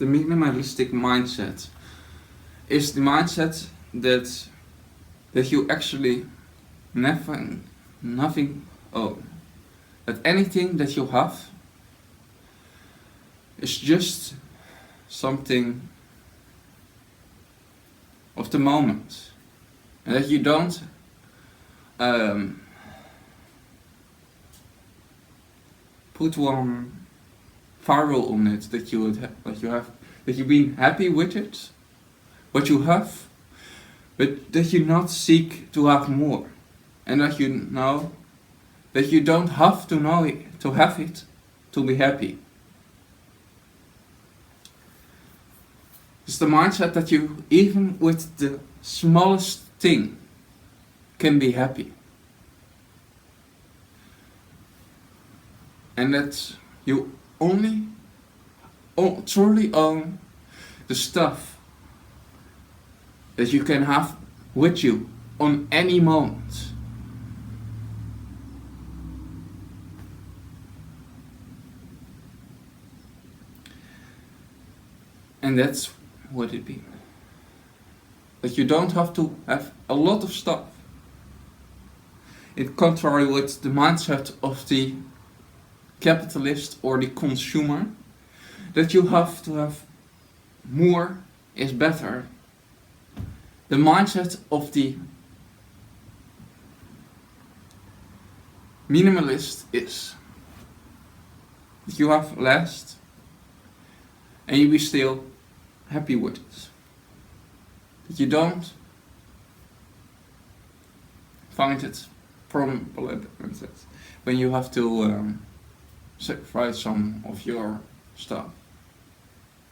the minimalistic mindset is the mindset that you actually nothing own. That anything that you have is just something of the moment, and that you don't put one viral on it, that you've been happy with it, what you have, but that you not seek to have more, and that you know that you don't have to know it, to have it, to be happy. It's the mindset that you, even with the smallest thing, can be happy. And that you only truly own the stuff that you can have with you on any moment. And that's what it means. That you don't have to have a lot of stuff. In contrary with the mindset of the capitalist or the consumer, that you have to have more is better. The mindset of the minimalist is that you have less and you be still happy with it. That you don't find it problematic when you have to sacrifice some of your stuff.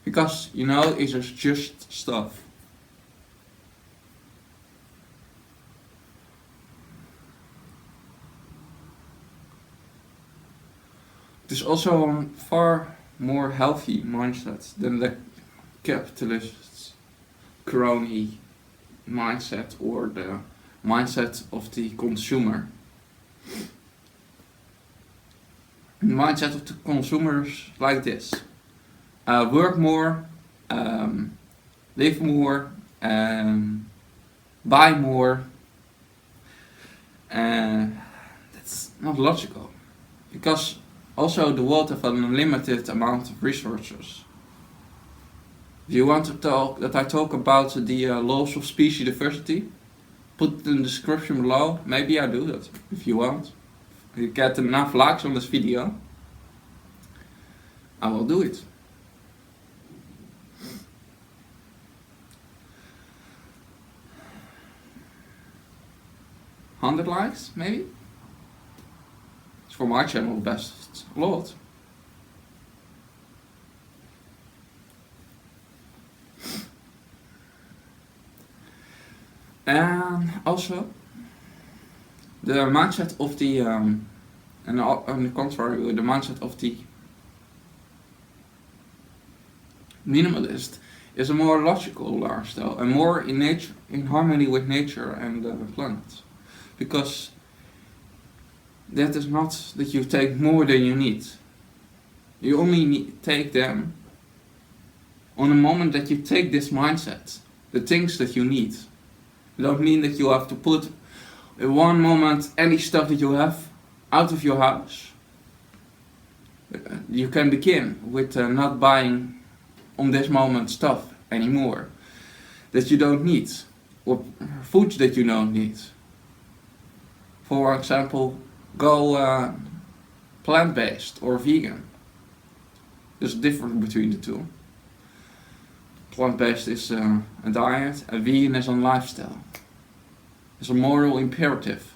Because you know it is just stuff. It is also a far more healthy mindset than the capitalist's crony mindset or the mindset of the consumer. The mindset of the consumer is like this: work more, live more, buy more. That's not logical, because also the world has an unlimited amount of resources. If you want to talk, that I talk about the laws of specie diversity, put it in the description below. Maybe I do that if you want. If you get enough likes on this video, I will do it. $100 likes, maybe? It's for my channel best a lot. And also, the mindset of the, and on the contrary, the mindset of the minimalist is a more logical lifestyle and more in nature, in harmony with nature and the planet. Because that is not that you take more than you need. You only take them on the moment that you take this mindset, the things that you need. It don't mean that you have to put in one moment any stuff that you have out of your house. You can begin with not buying on this moment stuff anymore that you don't need, or foods that you don't need. For example, go plant-based or vegan. There's a difference between the two. Plant-based is a diet, and vegan is a lifestyle. It's a moral imperative.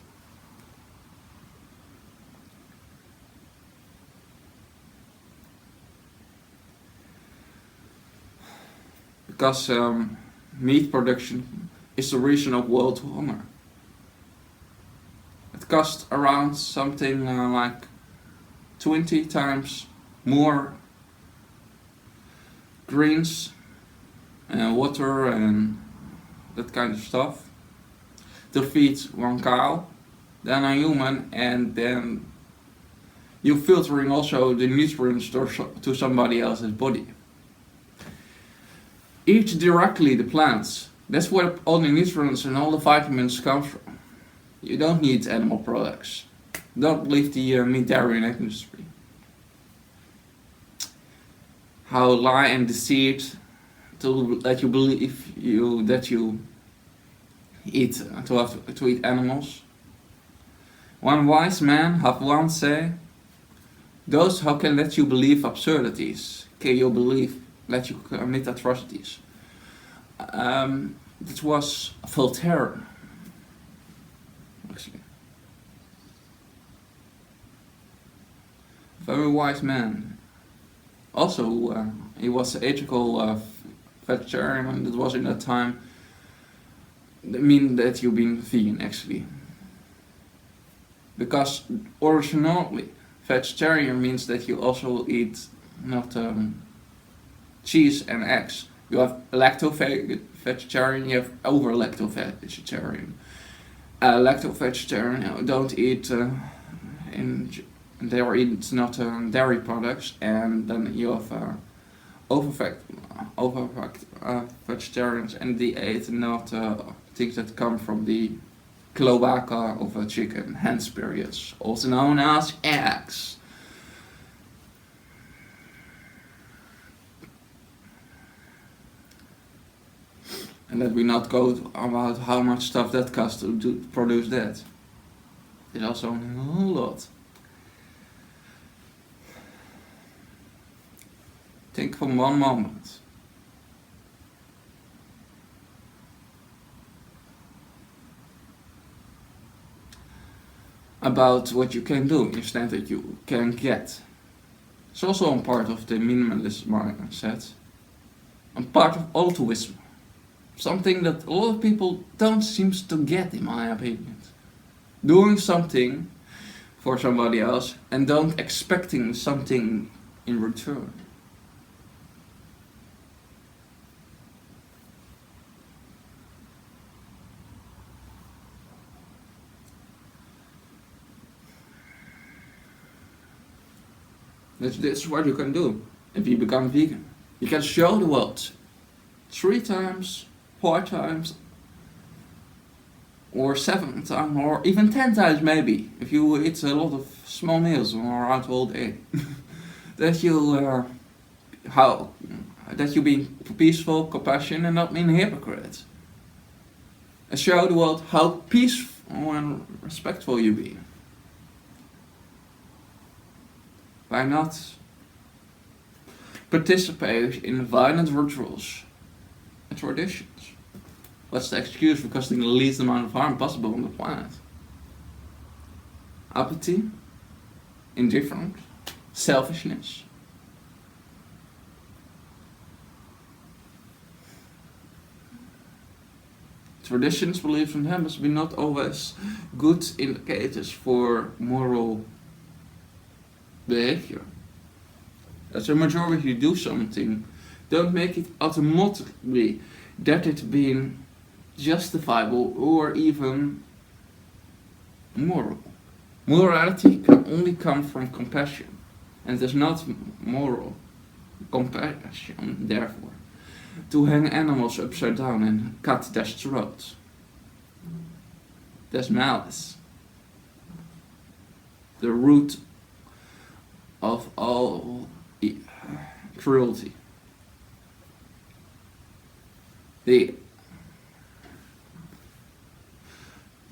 Because meat production is the reason of world hunger. It costs around something like 20 times more greens and water and that kind of stuff to feed one cow than a human, and then you're filtering also the nutrients to somebody else's body. Eat directly the plants. That's where all the nutrients and all the vitamins come from. You don't need animal products. Don't believe the meat-dairy industry. How lie and deceit to let you believe that you eat to eat animals. One wise man have once said, "Those who can let you believe absurdities, can you believe let you commit atrocities." That was Voltaire, actually. Very wise man. Also, he was an ethical vegetarian, and it was in that time. I mean that you've been vegan, actually. Because originally, vegetarian means that you also eat not cheese and eggs. You have lacto-vegetarian, you have over-lacto-vegetarian. Lacto-vegetarian don't eat they eat not dairy products, and then you have vegetarians, and they eat not things that come from the cloaca of a chicken, hence periods, also known as eggs. And let me not go about how much stuff that costs to produce that. It's also a whole lot. Think for one moment. About what you can do instead that you can get. It's also a part of the minimalist mindset. A part of altruism. Something that a lot of people don't seem to get, in my opinion. Doing something for somebody else and don't expecting something in return. That's what you can do if you become vegan. You can show the world 3 times, 4 times, or 7 times, or even 10 times maybe, if you eat a lot of small meals or out all day, that you that you being peaceful, compassionate, and not being a hypocrite. And show the world how peaceful and respectful you be. By not participating in violent rituals and traditions. What's the excuse for causing the least amount of harm possible on the planet? Apathy, indifference, selfishness. Traditions, beliefs, and habits be not always good indicators for moral behavior. As a majority do something, don't make it automatically that it's being justifiable or even moral. Morality can only come from compassion, and it is not moral compassion, therefore, to hang animals upside down and cut their throats. That's malice. The root of all cruelty. The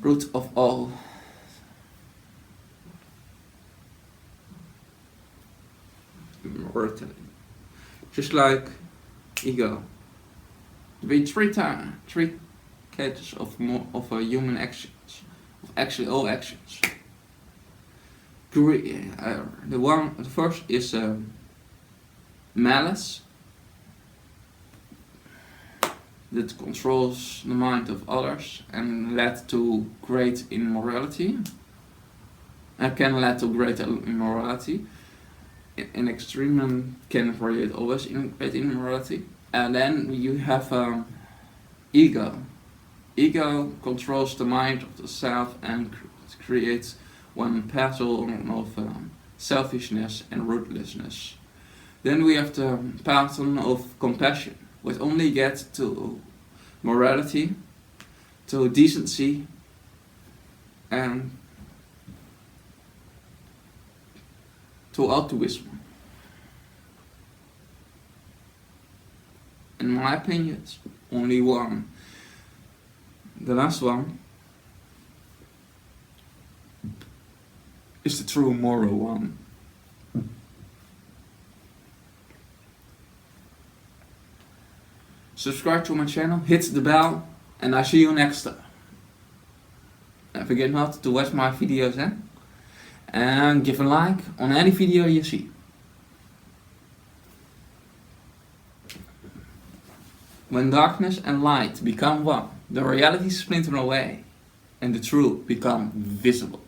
root of all immortality. Just like ego. There be 3 categories of human actions, of actually all actions. The first is malice, that controls the mind of others and led to great immorality. Can lead to great immorality. In extreme can create always great immorality. And then you have ego. Ego controls the mind of the self and creates one pattern of selfishness and ruthlessness. Then we have the pattern of compassion. would only get to morality, to decency, and to altruism. In my opinion, it's only one. The last one is the true moral one. Subscribe to my channel, hit the bell, and I see you next time. And forget not to watch my videos, and give a like on any video you see. When darkness and light become one, the reality splinter away, and the truth become visible.